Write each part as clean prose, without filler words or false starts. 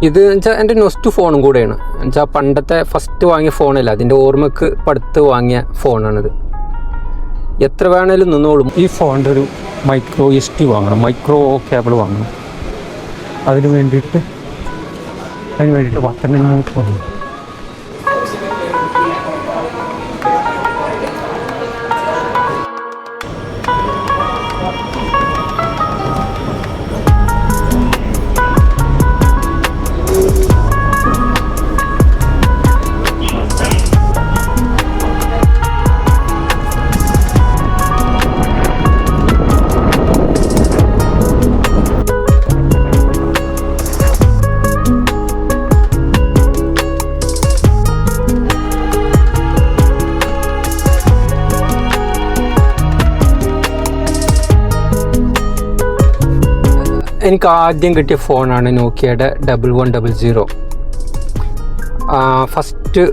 ഇത് വെച്ചാൽ എൻ്റെ നൊസ്റ്റ് ഫോണും കൂടെയാണ്. എന്നുവെച്ചാൽ പണ്ടത്തെ ഫസ്റ്റ് വാങ്ങിയ ഫോണല്ല, അതിൻ്റെ ഓർമ്മക്ക് പടുത്ത് വാങ്ങിയ ഫോണാണിത്. എത്ര വേണേലും നിന്നോളും. ഈ ഫോണിൻ്റെ ഒരു മൈക്രോ SD വാങ്ങണം, മൈക്രോ കേബിൾ വാങ്ങണം. അതിന് വേണ്ടിയിട്ട് 10 വാങ്ങും. എനിക്ക് ആദ്യം കിട്ടിയ ഫോണാണ് നോക്കിയയുടെ 1100. ഫസ്റ്റ്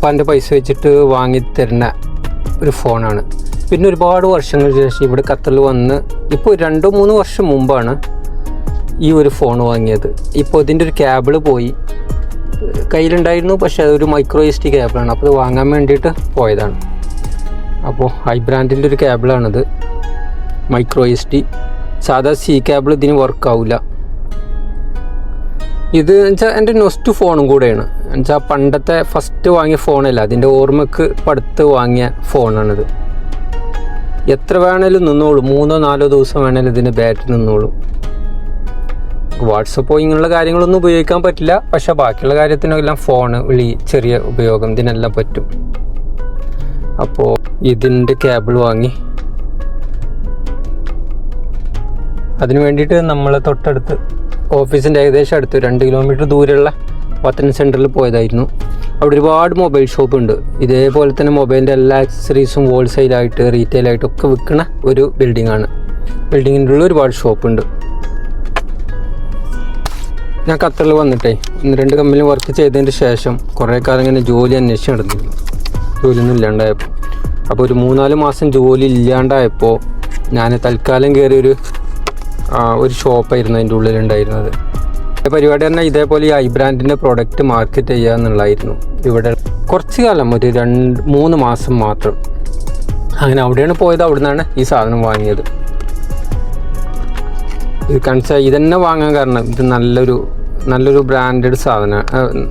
പണ്ട് പൈസ വെച്ചിട്ട് വാങ്ങിത്തരുന്ന ഒരു ഫോണാണ്. പിന്നെ ഒരുപാട് വർഷങ്ങൾക്ക് ശേഷം ഇവിടെ ഖത്തറിൽ വന്ന് ഇപ്പോൾ 2-3 വർഷം മുമ്പാണ് ഈ ഒരു ഫോൺ വാങ്ങിയത്. ഇപ്പോൾ ഇതിൻ്റെ ഒരു കേബിള് പോയി, കയ്യിലുണ്ടായിരുന്നു, പക്ഷേ അതൊരു മൈക്രോ SD കേബിളാണ്. അപ്പോൾ അത് വാങ്ങാൻ വേണ്ടിയിട്ട് പോയതാണ്. അപ്പോൾ ഹൈ ബ്രാൻഡിൻ്റെ ഒരു കേബിളാണിത്, മൈക്രോ SD. സാധാ C കേബിൾ ഇതിന് വർക്കാവില്ല. ഇത് വെച്ചാൽ എൻ്റെ നൊസ്റ്റ് ഫോണും കൂടെയാണ്. എന്നുവെച്ചാൽ പണ്ടത്തെ ഫസ്റ്റ് വാങ്ങിയ ഫോണല്ല, അതിൻ്റെ ഓർമ്മക്ക് പടുത്ത് വാങ്ങിയ ഫോണാണിത്. എത്ര വേണേലും നിന്നോളും, 3-4 ദിവസം വേണേലും ഇതിൻ്റെ ബാറ്ററി നിന്നോളും. വാട്സപ്പോ ഇങ്ങനെയുള്ള കാര്യങ്ങളൊന്നും ഉപയോഗിക്കാൻ പറ്റില്ല, പക്ഷെ ബാക്കിയുള്ള കാര്യത്തിനെല്ലാം ഫോണ് വിളി, ചെറിയ ഉപയോഗം ഇതിനെല്ലാം പറ്റും. അപ്പോൾ ഇതിൻ്റെ കേബിൾ വാങ്ങി. അതിന് വേണ്ടിയിട്ട് നമ്മൾ തൊട്ടടുത്ത് ഓഫീസിൻ്റെ ഏകദേശം അടുത്ത് 2 കിലോമീറ്റർ ദൂരെയുള്ള വത്തൻ സെൻറ്ററിൽ പോയതായിരുന്നു. അവിടെ ഒരുപാട് മൊബൈൽ ഷോപ്പ് ഉണ്ട്. ഇതേപോലെ തന്നെ മൊബൈലിൻ്റെ എല്ലാ ആക്സസറീസും ഹോൾസെയിലായിട്ട് റീറ്റെയിലായിട്ടും ഒക്കെ വിൽക്കുന്ന ഒരു ബിൽഡിങ്ങാണ്. ബിൽഡിങ്ങിൻ്റെ ഉള്ള ഒരുപാട് ഷോപ്പുണ്ട്. ഞാൻ ഖത്തറിൽ വന്നിട്ടേ 1-2 കമ്പനിയിൽ വർക്ക് ചെയ്തതിന് ശേഷം കുറേ കാലം ഇങ്ങനെ ജോലി അന്വേഷിച്ച് നടന്നിരുന്നു. ജോലിയൊന്നും ഇല്ലാണ്ടായപ്പോൾ, അപ്പോൾ ഒരു 3-4 മാസം ജോലി ഇല്ലാണ്ടായപ്പോൾ ഞാൻ തൽക്കാലം കയറിയൊരു ഷോപ്പായിരുന്നു അതിൻ്റെ ഉള്ളിലുണ്ടായിരുന്നത്. പരിപാടി പറഞ്ഞാൽ ഇതേപോലെ ഈ ഐ ബ്രാൻഡിൻ്റെ പ്രോഡക്റ്റ് മാർക്കറ്റ് ചെയ്യുക എന്നുള്ളതായിരുന്നു. ഇവിടെ കുറച്ച് കാലം, ഒരു 2-3 മാസം മാത്രം. അങ്ങനെ അവിടെയാണ് പോയത്. അവിടെ നിന്നാണ് ഈ സാധനം വാങ്ങിയത്. ഇത് കാണിച്ചാൽ ഇതന്നെ വാങ്ങാൻ കാരണം ഇത് നല്ലൊരു ബ്രാൻഡഡ് സാധനമാണ്.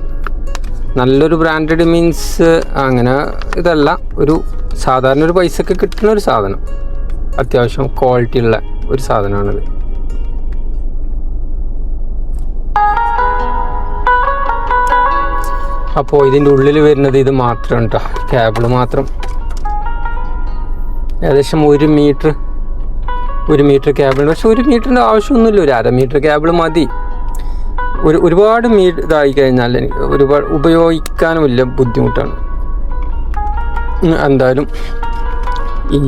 നല്ലൊരു ബ്രാൻഡഡ് മീൻസ് അങ്ങനെ ഇതല്ല, ഒരു സാധാരണ ഒരു പൈസക്ക് കിട്ടുന്ന ഒരു സാധനം, അത്യാവശ്യം ക്വാളിറ്റി ഉള്ള ഒരു സാധനമാണിത്. അപ്പോൾ ഇതിൻ്റെ ഉള്ളിൽ വരുന്നത് ഇത് മാത്രം കേട്ടോ, കേബിള് മാത്രം. ഏകദേശം 1 മീറ്റർ കേബിൾ. പക്ഷെ 1 മീറ്ററിൻ്റെ ആവശ്യമൊന്നുമില്ല, ഒരു 1/2 മീറ്റർ കേബിൾ മതി. ഒരുപാട് ഇതായി കഴിഞ്ഞാൽ എനിക്ക് ഒരുപാട് ഉപയോഗിക്കാനും വലിയ ബുദ്ധിമുട്ടാണ്. എന്തായാലും ഈ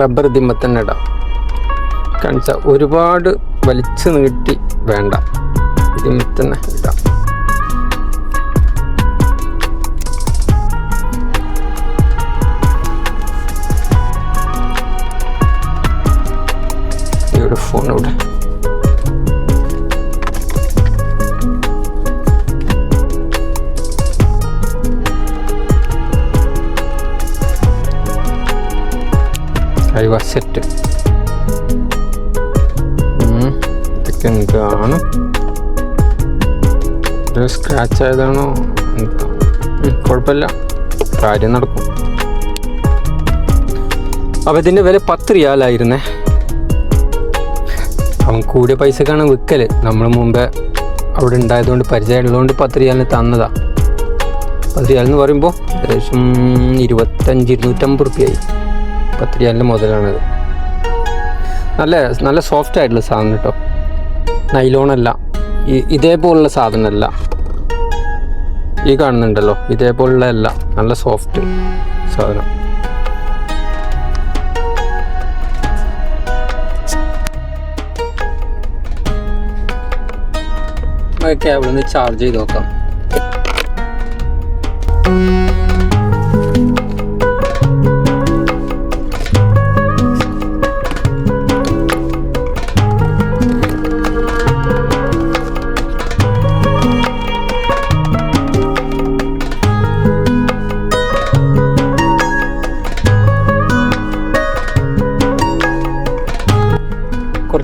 റബ്ബർ ഇതിമ്മ തന്നെ ഇടാം. കാണിച്ചാൽ ഒരുപാട് വലിച്ചു നീട്ടി വേണ്ട, ഇതിമ്മ തന്നെ ഇടാം. ഫോൺ ഇവിടെ സെറ്റ് ഇതൊക്കെ എന്താണ്, ഒരു സ്ക്രാച്ച് ആയതാണോ കുഴപ്പമില്ല, കാര്യം നടക്കും. അപ്പോൾ ഇതിൻ്റെ വില 10 റിയാലായിരുന്നേ. അവൻ കൂടിയ പൈസക്കാണ് വിൽക്കൽ. നമ്മൾ മുമ്പേ അവിടെ ഉണ്ടായതുകൊണ്ട് പരിചയമുള്ളതുകൊണ്ട് 10 റിയാലിന് തന്നതാ. 10 റിയാലെന്ന് പറയുമ്പോൾ ഏകദേശം 250 റുപ്യയായി. 10 റിയാലിൻ്റെ മുതലാണത്. നല്ല സോഫ്റ്റ് ആയിട്ടുള്ള സാധനം കേട്ടോ, നൈലോണല്ല, ഇതേപോലുള്ള സാധനമല്ല. ഈ കാണുന്നുണ്ടല്ലോ, ഇതേപോലുള്ള അല്ല, നല്ല സോഫ്റ്റ് സാധനം. കേബിൾ ഒന്ന് ചാർജ് ചെയ്ത് നോക്കാം.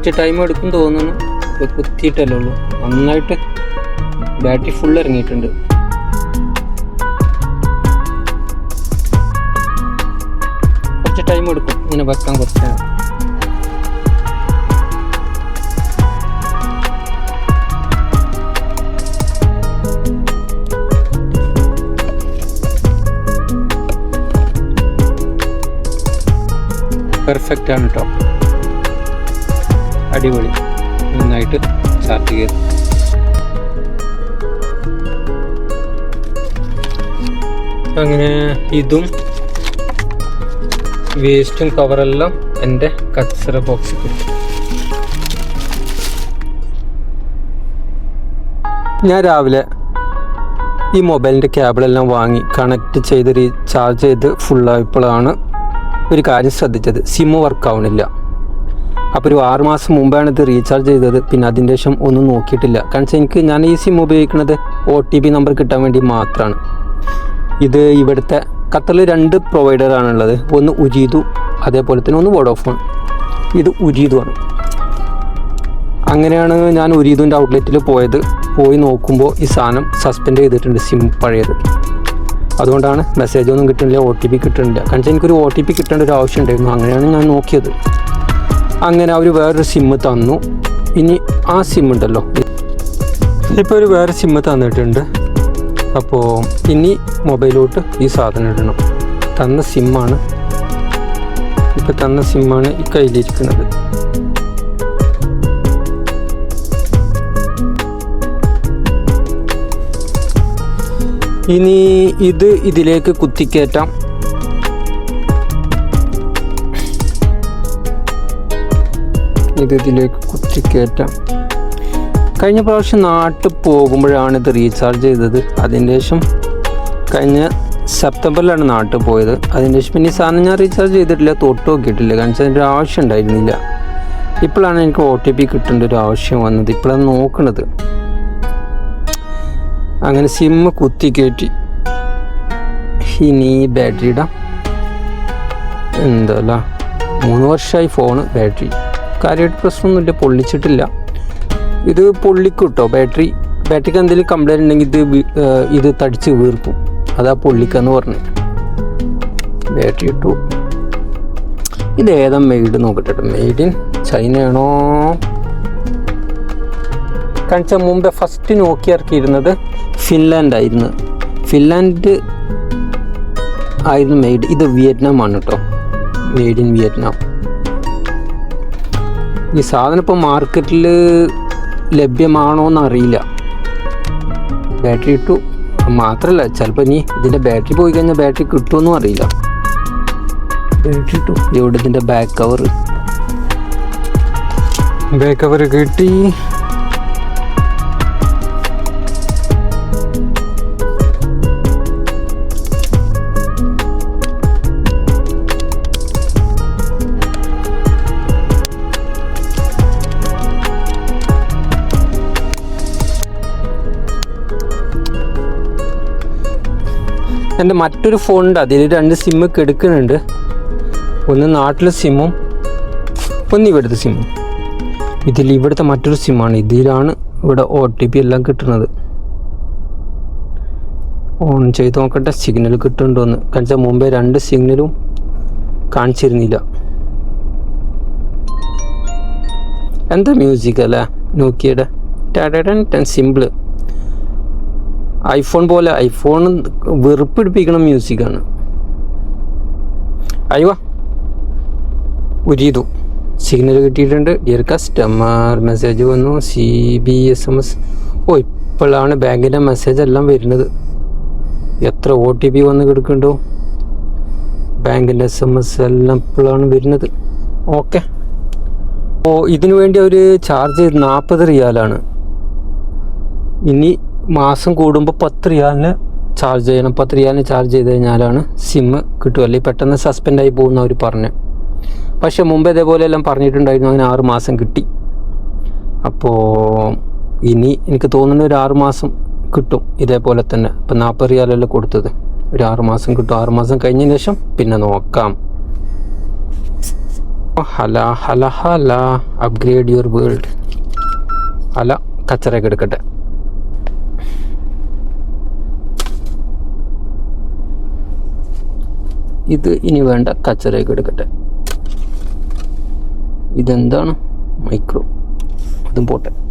കുറച്ച് ടൈം എടുക്കും തോന്നുന്നു. ഇപ്പോൾ കുത്തിയിട്ടല്ലേ ഉള്ളൂ. നന്നായിട്ട് ബാറ്ററി ഫുൾ ഇറങ്ങിയിട്ടുണ്ട്. കുറച്ച് ടൈം എടുക്കും ഇങ്ങനെ വെക്കാൻ കുറച്ച്. പെർഫെക്റ്റ് ആണ് കേട്ടോ, അടിപൊളി. നന്നായിട്ട് ചാർജ് ചെയ്ത് അങ്ങനെ ഇതും വേസ്റ്റും കവറെല്ലാം എൻ്റെ കച്ചറ ബോക്സിൽ കിട്ടും. ഞാൻ രാവിലെ ഈ മൊബൈലിൻ്റെ കേബിളെല്ലാം വാങ്ങി കണക്ട് ചെയ്ത് റീചാർജ് ചെയ്ത് ഫുള്ളായപ്പോഴാണ് ഒരു കാര്യം ശ്രദ്ധിച്ചത്. സിമ്മ് വർക്കാവണില്ല. അപ്പോൾ ഒരു 6 മാസം മുമ്പാണ് ഇത് റീചാർജ് ചെയ്തത്. പിന്നെ അതിൻ്റെ ശേഷം ഒന്നും നോക്കിയിട്ടില്ല. കാരണം ഞാൻ ഈ സിം ഉപയോഗിക്കുന്നത് OTP നമ്പർ കിട്ടാൻ വേണ്ടി മാത്രമാണ്. ഇത് ഇവിടുത്തെ ഖത്തറിൽ 2 പ്രൊവൈഡറാണുള്ളത്. ഒന്ന് ഉരീദു, അതേപോലെ തന്നെ ഒന്ന് വോഡോഫോൺ. ഇത് ഉരീദു ആണ്. അങ്ങനെയാണ് ഞാൻ ഉരീദുവിൻ്റെ ഔട്ട്ലെറ്റിൽ പോയി നോക്കുമ്പോൾ ഈ സാധനം സസ്പെൻഡ് ചെയ്തിട്ടുണ്ട്, സിം പഴയത്. അതുകൊണ്ടാണ് മെസ്സേജ് ഒന്നും കിട്ടുന്നില്ല, OTP കിട്ടുന്നില്ല. കാരണം എനിക്കൊരു OTP കിട്ടേണ്ട ഒരു ആവശ്യം ഉണ്ടായിരുന്നു. അങ്ങനെയാണ് ഞാൻ നോക്കിയത്. അങ്ങനെ അവർ വേറൊരു സിമ്മ് തന്നു. ഇനി ആ സിം ഉണ്ടല്ലോ, ഇപ്പോൾ ഒരു വേറെ സിമ്മ് തന്നിട്ടുണ്ട്. അപ്പോൾ ഇനി മൊബൈലോട്ട് ഈ സാധനം ഇടണം. തന്ന സിമ്മാണ് ഈ കയ്യിലിരിക്കുന്നത്. ഇനി ഇതിലേക്ക് കുത്തിക്കയറ്റാം. ഇതിലേക്ക് കുത്തിക്കയറ്റാം. കഴിഞ്ഞ പ്രാവശ്യം നാട്ടിൽ പോകുമ്പോഴാണ് ഇത് റീചാർജ് ചെയ്തത്. അതിന് ശേഷം കഴിഞ്ഞ സെപ്റ്റംബറിലാണ് നാട്ടിൽ പോയത്. അതിന് ശേഷം പിന്നെ ഈ സാധനം ഞാൻ റീചാർജ് ചെയ്തിട്ടില്ല, തൊട്ട് നോക്കിയിട്ടില്ല. കാരണം വെച്ചാൽ അതിൻ്റെ ആവശ്യം ഉണ്ടായിരുന്നില്ല. ഇപ്പോഴാണ് എനിക്ക് OTP കിട്ടേണ്ട ഒരു ആവശ്യം വന്നത്. ഇപ്പോഴാണ് നോക്കണത്. അങ്ങനെ സിമ്മ് കുത്തി കയറ്റി. ഇനി ബാറ്ററി ഇടാം. എന്തല്ല 3 വർഷമായി ഫോണ്. കാര്യമായിട്ട് പ്രശ്നമൊന്നുമില്ല, പൊള്ളിച്ചിട്ടില്ല. ഇത് പൊള്ളിക്കും കേട്ടോ. ബാറ്ററിക്ക് എന്തെങ്കിലും കംപ്ലൈൻറ്റ് ഉണ്ടെങ്കിൽ ഇത് തടിച്ച് വീർക്കും. അതാ പൊള്ളിക്കാന്ന് പറഞ്ഞു. ബാറ്ററി ഇട്ടു. ഇത് ഏതാ മെയ്ഡ് നോക്കട്ടെ. മെയ്ഡ് ഇൻ ചൈനയാണോ? കാണിച്ചാൽ മുമ്പേ ഫസ്റ്റ് നോക്കി ഇറക്കിയിരുന്നത് ഫിൻലാൻഡ് ആയിരുന്നു. ഫിൻലാൻഡ് ആയിരുന്നു മെയ്ഡ്. ഇത് വിയറ്റ്നാം ആണ് കേട്ടോ. Made in Vietnam. ഈ സാധനം ഇപ്പോൾ മാർക്കറ്റിൽ ലഭ്യമാണോ എന്നറിയില്ല. ബാറ്ററി ഇട്ടു. മാത്രമല്ല, ചിലപ്പോൾ ഇനി ഇതിൻ്റെ ബാറ്ററി പോയി കഴിഞ്ഞാൽ ബാറ്ററി കിട്ടുമെന്നും അറിയില്ല. ബാറ്ററി ഇട്ടു. ഇവിടെ ഇതിൻ്റെ ബാക്ക് കവർ കിട്ടി. എൻ്റെ മറ്റൊരു ഫോണുണ്ട്, അതിൽ 2 സിമ്മ് എടുക്കുന്നുണ്ട്. ഒന്ന് നാട്ടിലെ സിമ്മും ഒന്ന് ഇവിടുത്തെ സിമ്മും. ഇവിടുത്തെ മറ്റൊരു സിമ്മാണ്. ഇതിലാണ് ഇവിടെ OTP എല്ലാം കിട്ടുന്നത്. ഓൺ ചെയ്ത് നോക്കട്ടെ സിഗ്നൽ കിട്ടുന്നുണ്ടോയെന്ന്. കാരണം മുമ്പേ 2 സിഗ്നലും കാണിച്ചിരുന്നില്ല. എന്താ മ്യൂസിക് അല്ലേ നോക്കിയുടെ. സിമ്പിള്. ഐഫോൺ പോലെ. ഐഫോൺ വെറുപ്പിടിപ്പിക്കണ മ്യൂസിക്കാണ്. അയ്യോ ഉരീതു. സിഗ്നൽ കിട്ടിയിട്ടുണ്ട്. ഡിയർ കസ്റ്റമർ മെസ്സേജ് വന്നു. CBSMS. ഇപ്പോഴാണ് ബാങ്കിൻ്റെ മെസ്സേജ് എല്ലാം വരുന്നത്. എത്ര OTP വന്ന് കിടക്കുന്നുണ്ടോ. ബാങ്കിൻ്റെ SMS എല്ലാം ഇപ്പോഴാണ് വരുന്നത്. ഓക്കെ. ഇതിനു വേണ്ടി അവർ ചാർജ് ചെയ്ത് 40 റിയാലാണ്. ഇനി മാസം കൂടുമ്പോൾ 10 റിയാലിന് ചാർജ് ചെയ്യണം. 10 റിയാലിന് ചാർജ് ചെയ്ത് കഴിഞ്ഞാലാണ് സിമ്മ് കിട്ടുക. അല്ലെങ്കിൽ പെട്ടെന്ന് സസ്പെൻഡായി പോകുന്ന അവർ പറഞ്ഞു. പക്ഷെ മുമ്പ് ഇതേപോലെ എല്ലാം പറഞ്ഞിട്ടുണ്ടായിരുന്നു. അതിന് 6 മാസം കിട്ടി. അപ്പോൾ ഇനി എനിക്ക് തോന്നുന്നു ഒരു 6 മാസം കിട്ടും ഇതേപോലെ തന്നെ. ഇപ്പം 40 റിയാലല്ലേ കൊടുത്തത്. ഒരു 6 മാസം കിട്ടും. 6 മാസം കഴിഞ്ഞതിന് ശേഷം പിന്നെ നോക്കാം. ഹല ഹല ഹല അപ്ഗ്രേഡ് യുവർ വേൾഡ്. ഹല കച്ചറയൊക്കെ എടുക്കട്ടെ. ഇത് ഇനി വേണ്ട, കച്ചറയൊക്കെ എടുക്കട്ടെ. ഇതെന്താണ്? മൈക്രോ, അതും പോട്ടെ.